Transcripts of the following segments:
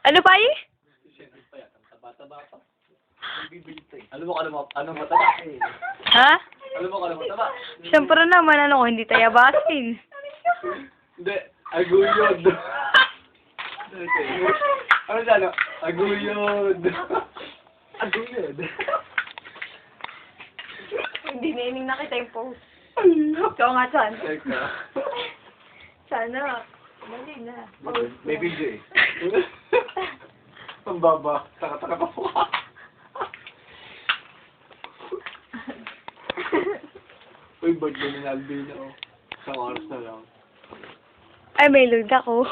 Ano pa eh? Ano mataba eh? Ha? Alam mo kung ano mataba? Siyempre naman, ano ko, hindi tayo basin. Hindi, aguyod. Ano siya, ano? Aguyod. Aguyod. Hindi nining na kita yung post. Ikaw nga, Chan. Teka. Sana. Mali na. Post May mo. video eh. Ang baba. Taka-taka pa po. Uy, birthday ni Alvin ako. Isang oras na lang. Ay, may load ako.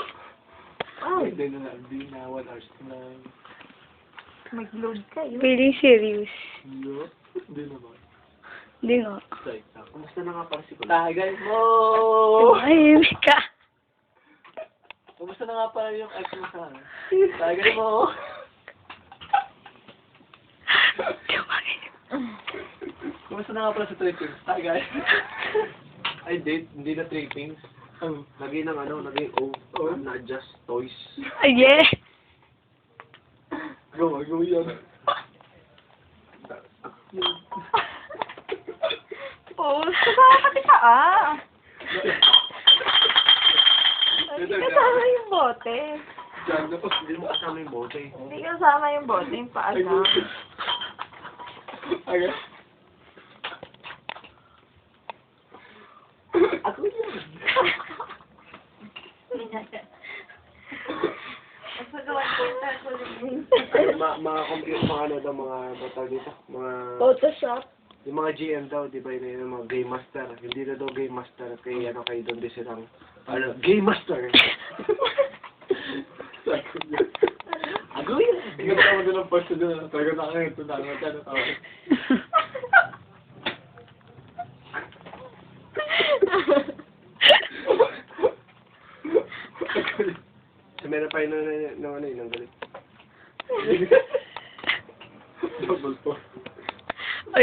Birthday ni Alvin na 1 hours na lang. Mag-load kayo. Feeling serious. Hindi. Hindi naman. Hindi nga. Kumusta na nga pala si Kuya? Tagal mo! Ay, ka. Kumusta na nga pala yung ex mo sa akin? Tagal mo! Kumusta na nga pala sa trippings? Tagal. Ay, date. Hindi na trippings. Lagi ng ano, naging na-adjust toys. Ay, yeah. Go yan. Oo, kasama pati ka Hindi kasama yung bote. Diyan, tapos hindi mo kasama yung bote. Hindi kasama yung bote, yung paa Ay, lang. Aga. Ako yun. Mga computer, mga ano daw, mga bata dito, mga... Photoshop. Yung mga GM daw, di ba, yun yung mga Game Master. Hindi na daw Game Master kay, ano, kay Don Deserang. Ano, Game Master! Ako yun! Hindi ka naman doon ang person doon. Talaga na kayo, ito na nga siya na tawag. So, meron pa yun na ano yun, ang galit. Double po.